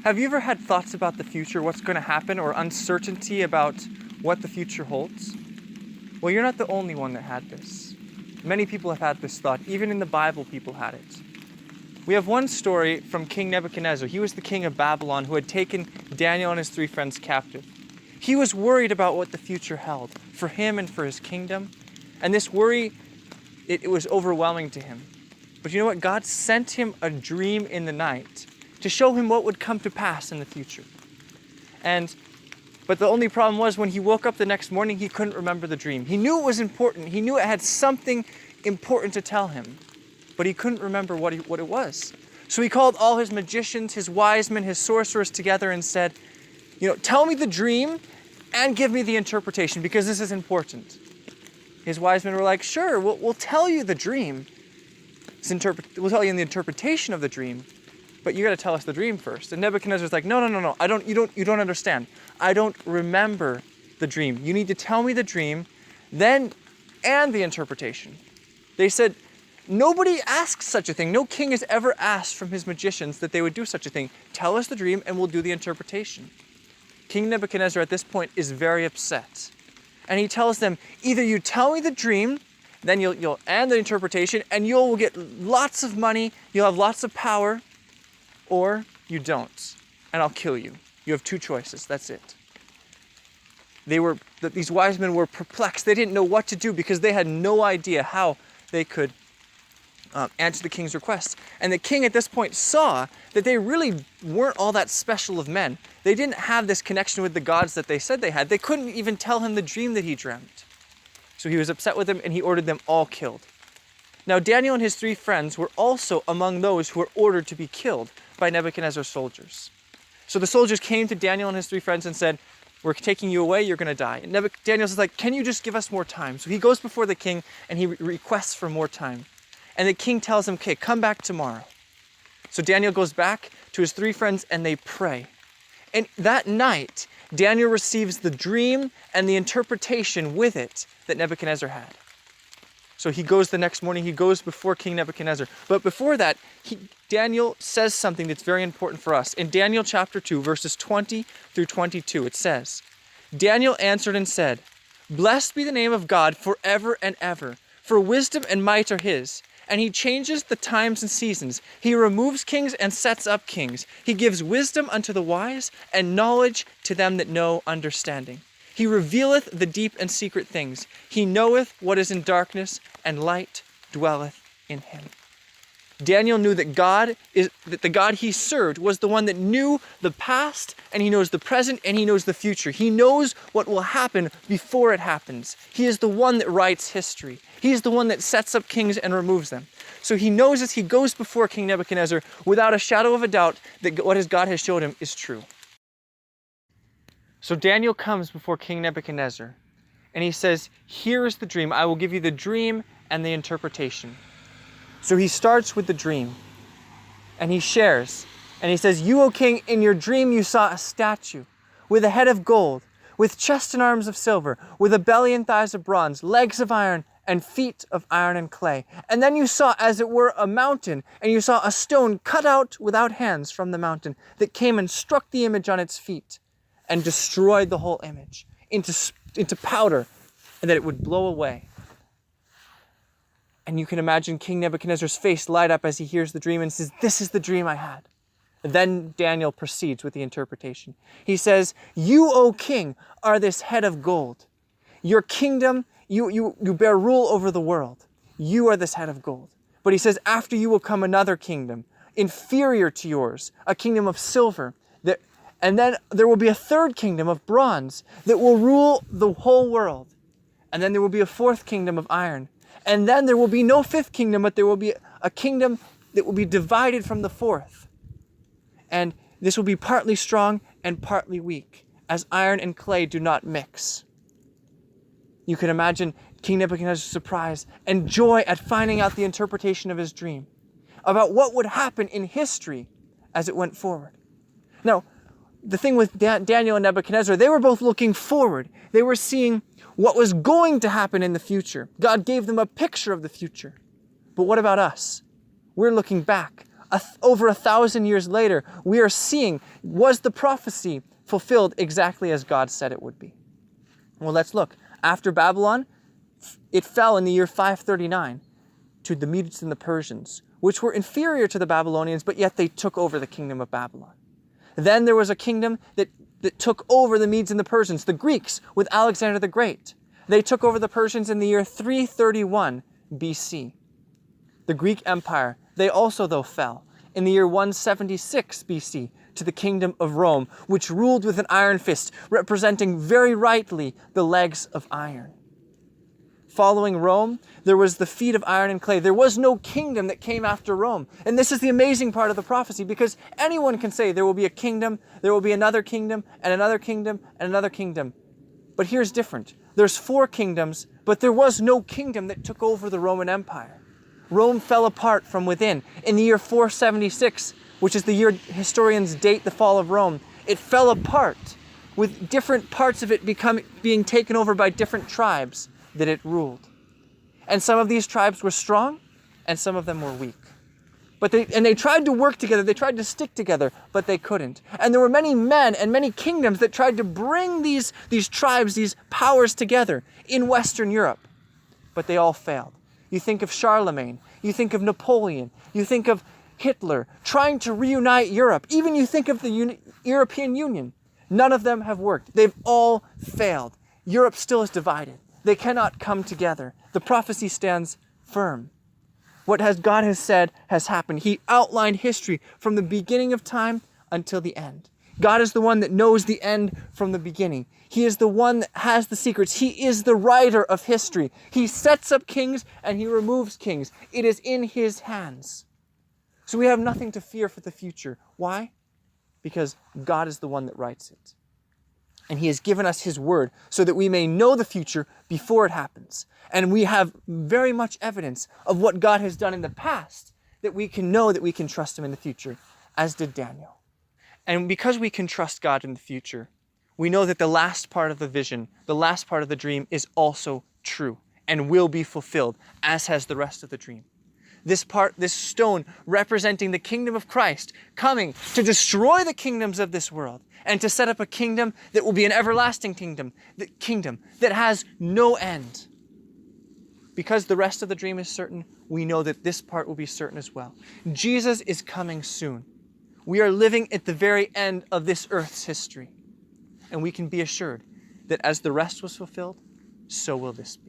Have you ever had thoughts about the future, what's going to happen, or uncertainty about what the future holds? Well, you're not the only one that had this. Many people have had this thought. Even in the Bible, people had it. We have one story from King Nebuchadnezzar. He was the king of Babylon who had taken Daniel and his 3 friends captive. He was worried about what the future held for him and for his kingdom. And this worry, it was overwhelming to him. But you know what? God sent him a dream in the night to show him what would come to pass in the future. But the only problem was when he woke up the next morning, he couldn't remember the dream. He knew it was important. He knew it had something important to tell him, but he couldn't remember what it was. So he called all his magicians, his wise men, his sorcerers together and said, tell me the dream and give me the interpretation because this is important. His wise men were like, sure, we'll tell you the dream. We'll tell you the interpretation of the dream, but you got to tell us the dream first. And Nebuchadnezzar's like, no. You don't understand. I don't remember the dream. You need to tell me the dream, and the interpretation. They said, nobody asks such a thing. No king has ever asked from his magicians that they would do such a thing. Tell us the dream and we'll do the interpretation. King Nebuchadnezzar at this point is very upset. And he tells them, either you tell me the dream, then you'll and the interpretation, and you'll get lots of money, you'll have lots of power, or you don't, and I'll kill you. You have 2 choices, that's it. These wise men were perplexed. They didn't know what to do because they had no idea how they could answer the king's request. And the king at this point saw that they really weren't all that special of men. They didn't have this connection with the gods that they said they had. They couldn't even tell him the dream that he dreamt. So he was upset with them and he ordered them all killed. Now Daniel and his 3 friends were also among those who were ordered to be killed by Nebuchadnezzar's soldiers. So the soldiers came to Daniel and his 3 friends and said, we're taking you away, you're going to die. And Daniel says, can you just give us more time? So he goes before the king and he requests for more time. And the king tells him, okay, come back tomorrow. So Daniel goes back to his 3 friends and they pray. And that night, Daniel receives the dream and the interpretation with it that Nebuchadnezzar had. So he goes the next morning, he goes before King Nebuchadnezzar. But before that, Daniel says something that's very important for us. In Daniel chapter 2, verses 20 through 22, it says, Daniel answered and said, blessed be the name of God forever and ever, for wisdom and might are his. And he changes the times and seasons. He removes kings and sets up kings. He gives wisdom unto the wise and knowledge to them that know understanding. He revealeth the deep and secret things. He knoweth what is in darkness, and light dwelleth in him. Daniel knew that the God he served was the one that knew the past, and he knows the present, and he knows the future. He knows what will happen before it happens. He is the one that writes history. He is the one that sets up kings and removes them. So he knows as he goes before King Nebuchadnezzar without a shadow of a doubt that what his God has showed him is true. So Daniel comes before King Nebuchadnezzar, and he says, here is the dream. I will give you the dream and the interpretation. So he starts with the dream, and he shares, and he says, you, O king, in your dream you saw a statue with a head of gold, with chest and arms of silver, with a belly and thighs of bronze, legs of iron, and feet of iron and clay. And then you saw, as it were, a mountain, and you saw a stone cut out without hands from the mountain that came and struck the image on its feet and destroyed the whole image into powder, and that it would blow away. And you can imagine King Nebuchadnezzar's face light up as he hears the dream and says, this is the dream I had. And then Daniel proceeds with the interpretation. He says, you, O king, are this head of gold. Your kingdom, you bear rule over the world. You are this head of gold. But he says, after you will come another kingdom, inferior to yours, a kingdom of silver. And then there will be a 3rd kingdom of bronze that will rule the whole world. And then there will be a 4th kingdom of iron. And then there will be no 5th kingdom, but there will be a kingdom that will be divided from the 4th. And this will be partly strong and partly weak, as iron and clay do not mix. You can imagine King Nebuchadnezzar's surprise and joy at finding out the interpretation of his dream, about what would happen in history as it went forward. Now, the thing with Daniel and Nebuchadnezzar, they were both looking forward. They were seeing what was going to happen in the future. God gave them a picture of the future. But what about us? We're looking back, over 1,000 years later, we are seeing, was the prophecy fulfilled exactly as God said it would be? Well, let's look. After Babylon, it fell in the year 539 to the Medes and the Persians, which were inferior to the Babylonians, but yet they took over the kingdom of Babylon. Then there was a kingdom that took over the Medes and the Persians, the Greeks, with Alexander the Great. They took over the Persians in the year 331 BC. The Greek Empire, they also, though, fell in the year 176 BC to the kingdom of Rome, which ruled with an iron fist, representing very rightly the legs of iron. Following Rome, there was the feet of iron and clay. There was no kingdom that came after Rome. And this is the amazing part of the prophecy, because anyone can say there will be a kingdom, there will be another kingdom, and another kingdom, and another kingdom. But here's different. There's 4 kingdoms, but there was no kingdom that took over the Roman Empire. Rome fell apart from within. In the year 476, which is the year historians date the fall of Rome, it fell apart, with different parts of it being taken over by different tribes that it ruled. And some of these tribes were strong, and some of them were weak. But they tried to work together, they tried to stick together, but they couldn't. And there were many men and many kingdoms that tried to bring these tribes, these powers together in Western Europe, but they all failed. You think of Charlemagne, you think of Napoleon, you think of Hitler trying to reunite Europe, even you think of the European Union. None of them have worked. They've all failed. Europe still is divided. They cannot come together. The prophecy stands firm. What God has said has happened. He outlined history from the beginning of time until the end. God is the one that knows the end from the beginning. He is the one that has the secrets. He is the writer of history. He sets up kings and he removes kings. It is in his hands. So we have nothing to fear for the future. Why? Because God is the one that writes it. And he has given us his word so that we may know the future before it happens. And we have very much evidence of what God has done in the past that we can know that we can trust him in the future, as did Daniel. And because we can trust God in the future, we know that the last part of the vision, the last part of the dream is also true and will be fulfilled, as has the rest of the dream. This stone representing the kingdom of Christ, coming to destroy the kingdoms of this world and to set up a kingdom that will be an everlasting kingdom that has no end. Because the rest of the dream is certain, we know that this part will be certain as well. Jesus is coming soon. We are living at the very end of this earth's history. And we can be assured that as the rest was fulfilled, so will this be.